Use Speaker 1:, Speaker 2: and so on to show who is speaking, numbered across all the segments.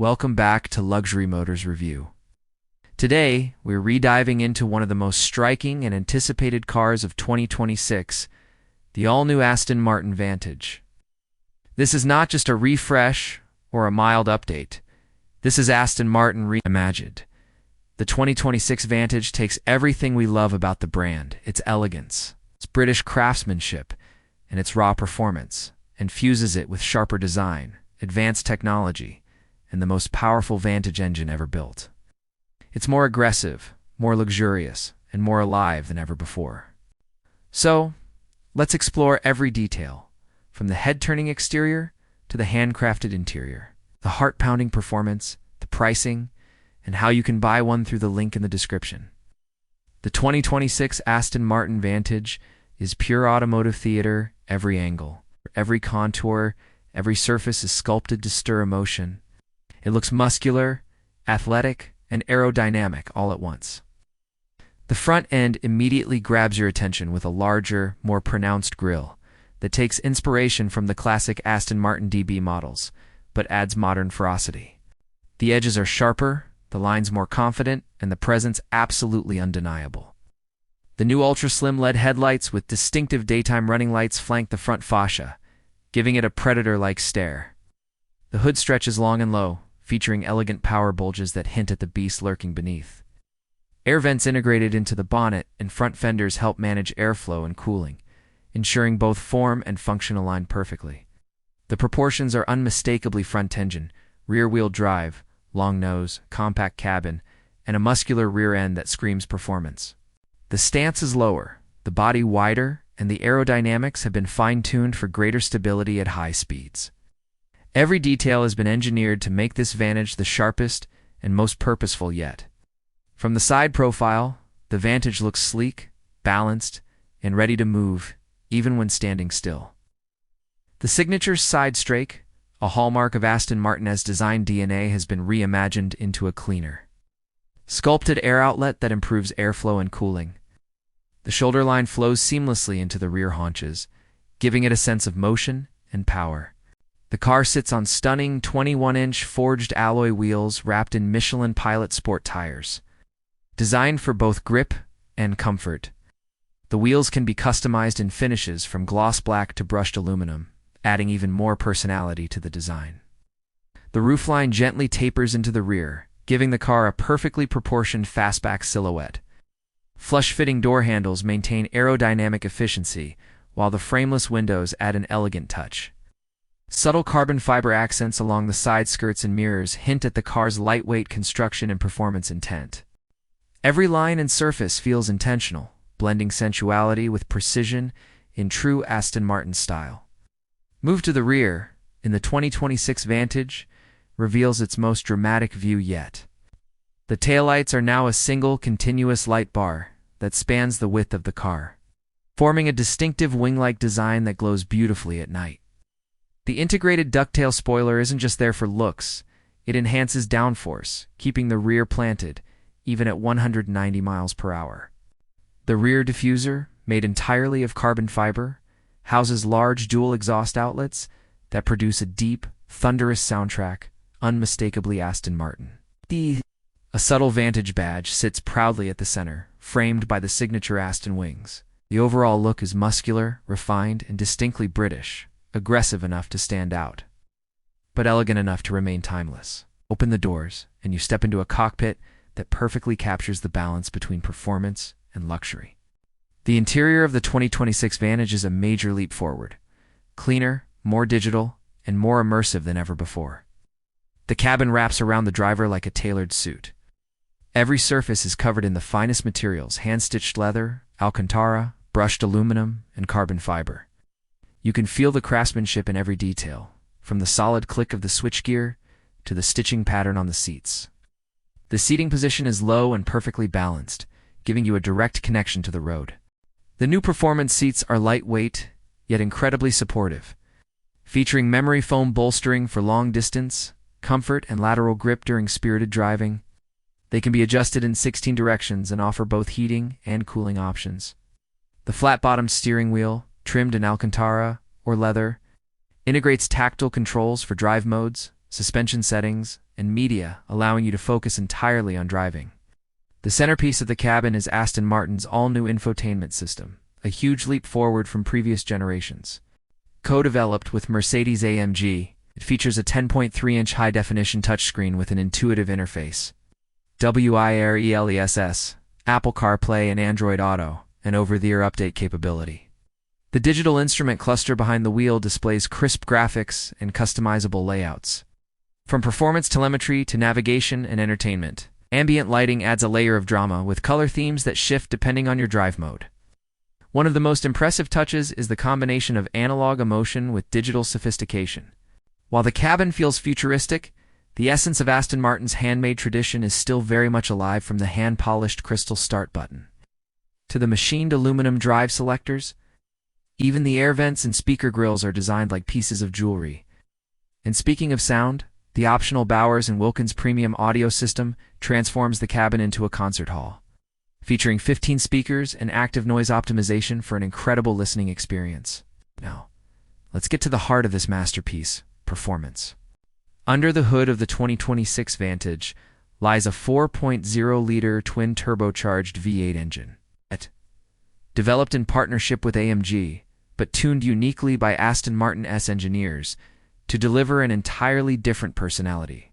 Speaker 1: Welcome back to Luxury Motors Review. Today, we're rediving into one of the most striking and anticipated cars of 2026, the all-new Aston Martin Vantage. This is not just a refresh or a mild update. This is Aston Martin reimagined. The 2026 Vantage takes everything we love about the brand, its elegance, its British craftsmanship, and its raw performance, and fuses it with sharper design, advanced technology, and the most powerful Vantage engine ever built. It's more aggressive, more luxurious, and more alive than ever before. So, let's explore every detail, from the head-turning exterior to the handcrafted interior, the heart-pounding performance, the pricing, and how you can buy one through the link in the description. The 2026 Aston Martin Vantage is pure automotive theater, every angle, every contour, every surface is sculpted to stir emotion. It looks muscular, athletic, and aerodynamic all at once. The front end immediately grabs your attention with a larger, more pronounced grille that takes inspiration from the classic Aston Martin DB models, but adds modern ferocity. The edges are sharper, the lines more confident, and the presence absolutely undeniable. The new ultra-slim LED headlights with distinctive daytime running lights flank the front fascia, giving it a predator-like stare. The hood stretches long and low, featuring elegant power bulges that hint at the beast lurking beneath. Air vents integrated into the bonnet and front fenders help manage airflow and cooling, ensuring both form and function align perfectly. The proportions are unmistakably front-engine, rear-wheel drive, long nose, compact cabin, and a muscular rear end that screams performance. The stance is lower, the body wider, and the aerodynamics have been fine-tuned for greater stability at high speeds. Every detail has been engineered to make this Vantage the sharpest and most purposeful yet. From the side profile, the Vantage looks sleek, balanced, and ready to move, even when standing still. The signature side strake, a hallmark of Aston Martin's design DNA, has been reimagined into a cleaner, sculpted air outlet that improves airflow and cooling. The shoulder line flows seamlessly into the rear haunches, giving it a sense of motion and power. The car sits on stunning 21-inch forged alloy wheels wrapped in Michelin Pilot Sport tires, designed for both grip and comfort. The wheels can be customized in finishes from gloss black to brushed aluminum, adding even more personality to the design. The roofline gently tapers into the rear, giving the car a perfectly proportioned fastback silhouette. Flush-fitting door handles maintain aerodynamic efficiency, while the frameless windows add an elegant touch. Subtle carbon fiber accents along the side skirts and mirrors hint at the car's lightweight construction and performance intent. Every line and surface feels intentional, blending sensuality with precision in true Aston Martin style. Move to the rear, in the 2026 Vantage, reveals its most dramatic view yet. The taillights are now a single continuous light bar that spans the width of the car, forming a distinctive wing-like design that glows beautifully at night. The integrated ducktail spoiler isn't just there for looks, it enhances downforce, keeping the rear planted, even at 190 miles per hour. The rear diffuser, made entirely of carbon fiber, houses large dual exhaust outlets that produce a deep, thunderous soundtrack, unmistakably Aston Martin. A subtle Vantage badge sits proudly at the center, framed by the signature Aston wings. The overall look is muscular, refined, and distinctly British, aggressive enough to stand out, but elegant enough to remain timeless. Open the doors, and you step into a cockpit that perfectly captures the balance between performance and luxury. The interior of the 2026 Vantage is a major leap forward, cleaner, more digital, and more immersive than ever before. The cabin wraps around the driver like a tailored suit. Every surface is covered in the finest materials: hand-stitched leather, Alcantara, brushed aluminum, and carbon fiber. You can feel the craftsmanship in every detail, from the solid click of the switchgear to the stitching pattern on the seats. The seating position is low and perfectly balanced, giving you a direct connection to the road. The new performance seats are lightweight, yet incredibly supportive, featuring memory foam bolstering for long distance, comfort, and lateral grip during spirited driving. They can be adjusted in 16 directions and offer both heating and cooling options. The flat-bottomed steering wheel, trimmed in Alcantara or leather, integrates tactile controls for drive modes, suspension settings, and media, allowing you to focus entirely on driving. The centerpiece of the cabin is Aston Martin's all-new infotainment system, a huge leap forward from previous generations. Co-developed with Mercedes-AMG, it features a 10.3-inch high-definition touchscreen with an intuitive interface, wireless, Apple CarPlay and Android Auto, and over-the-air update capability. The digital instrument cluster behind the wheel displays crisp graphics and customizable layouts. From performance telemetry to navigation and entertainment, ambient lighting adds a layer of drama with color themes that shift depending on your drive mode. One of the most impressive touches is the combination of analog emotion with digital sophistication. While the cabin feels futuristic, the essence of Aston Martin's handmade tradition is still very much alive, from the hand-polished crystal start button to the machined aluminum drive selectors. Even the air vents and speaker grilles are designed like pieces of jewelry. And speaking of sound, the optional Bowers & Wilkins premium audio system transforms the cabin into a concert hall, featuring 15 speakers and active noise optimization for an incredible listening experience. Now, let's get to the heart of this masterpiece: performance. Under the hood of the 2026 Vantage lies a 4.0-liter twin-turbocharged V8 engine. Developed in partnership with AMG, but tuned uniquely by Aston Martin's engineers to deliver an entirely different personality.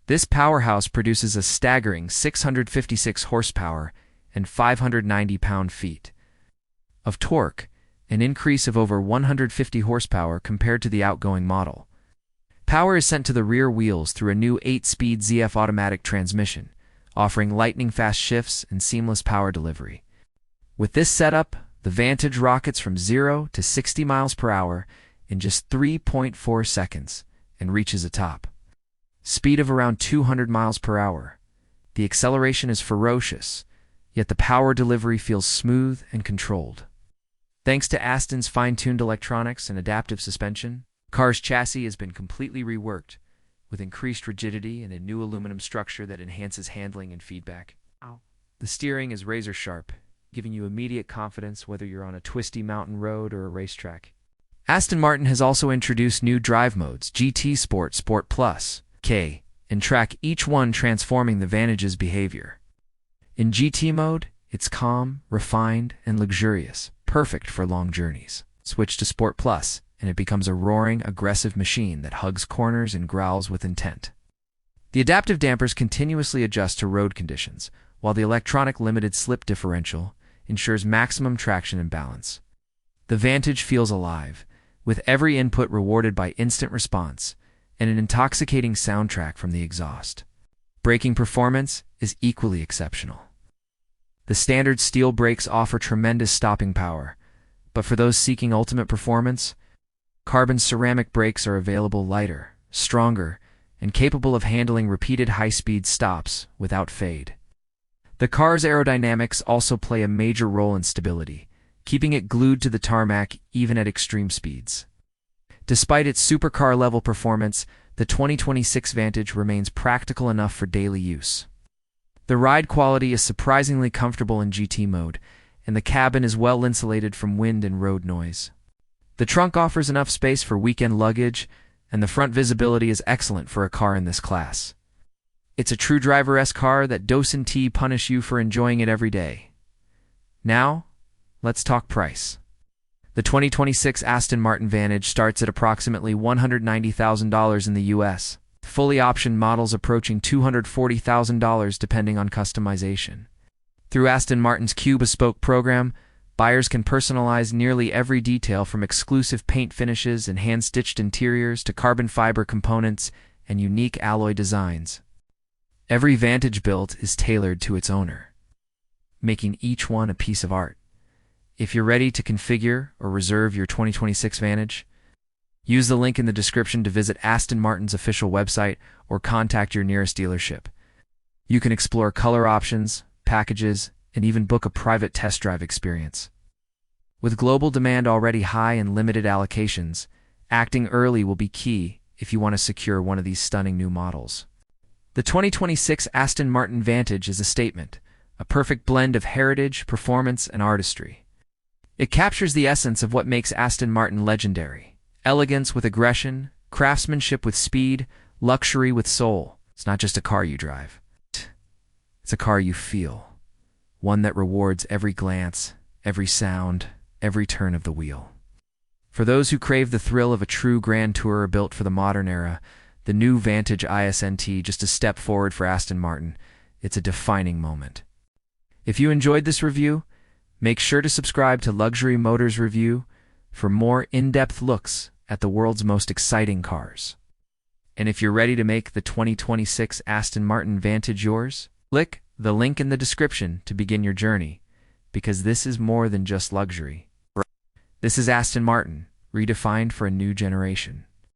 Speaker 1: This powerhouse produces a staggering 656 horsepower and 590 pound-feet of torque, an increase of over 150 horsepower compared to the outgoing model. Power is sent to the rear wheels through a new 8-speed ZF automatic transmission, offering lightning-fast shifts and seamless power delivery. With this setup, the Vantage rockets from 0 to 60 miles per hour in just 3.4 seconds and reaches a top speed of around 200 miles per hour. The acceleration is ferocious, yet the power delivery feels smooth and controlled. Thanks to Aston's fine-tuned electronics and adaptive suspension, the car's chassis has been completely reworked, with increased rigidity and a new aluminum structure that enhances handling and feedback. The steering is razor-sharp, giving you immediate confidence whether you're on a twisty mountain road or a racetrack. Aston Martin has also introduced new drive modes: GT Sport, Sport Plus, K, and Track, each one transforming the Vantage's behavior. In GT mode, it's calm, refined, and luxurious, perfect for long journeys. Switch to Sport Plus, and it becomes a roaring, aggressive machine that hugs corners and growls with intent. The adaptive dampers continuously adjust to road conditions, while the electronic limited slip differential ensures maximum traction and balance. The Vantage feels alive, with every input rewarded by instant response and an intoxicating soundtrack from the exhaust. Braking performance is equally exceptional. The standard steel brakes offer tremendous stopping power, but for those seeking ultimate performance, carbon ceramic brakes are available, lighter, stronger, and capable of handling repeated high-speed stops without fade. The car's aerodynamics also play a major role in stability, keeping it glued to the tarmac even at extreme speeds. Despite its supercar-level performance, the 2026 Vantage remains practical enough for daily use. The ride quality is surprisingly comfortable in GT mode, and the cabin is well insulated from wind and road noise. The trunk offers enough space for weekend luggage, and the front visibility is excellent for a car in this class. It's a true driver-esque car that doesn't punish you for enjoying it every day. Now, let's talk price. The 2026 Aston Martin Vantage starts at approximately $190,000 in the US, fully optioned models approaching $240,000 depending on customization. Through Aston Martin's Q Bespoke program, buyers can personalize nearly every detail, from exclusive paint finishes and hand-stitched interiors to carbon fiber components and unique alloy designs. Every Vantage built is tailored to its owner, making each one a piece of art. If you're ready to configure or reserve your 2026 Vantage, use the link in the description to visit Aston Martin's official website or contact your nearest dealership. You can explore color options, packages, and even book a private test drive experience. With global demand already high and limited allocations, acting early will be key if you want to secure one of these stunning new models. The 2026 Aston Martin Vantage is a statement, a perfect blend of heritage, performance, and artistry. It captures the essence of what makes Aston Martin legendary: elegance with aggression, craftsmanship with speed, Luxury with soul. It's not just a car you drive. It's a car you feel. One that rewards every glance, every sound, every turn of the wheel. For those who crave the thrill of a true grand tourer built for the modern era, the new Vantage ISNT just a step forward for Aston Martin. It's a defining moment. If you enjoyed this review, make sure to subscribe to Luxury Motors Review for more in-depth looks at the world's most exciting cars. And if you're ready to make the 2026 Aston Martin Vantage yours, click the link in the description to begin your journey, because this is more than just luxury. This is Aston Martin, redefined for a new generation.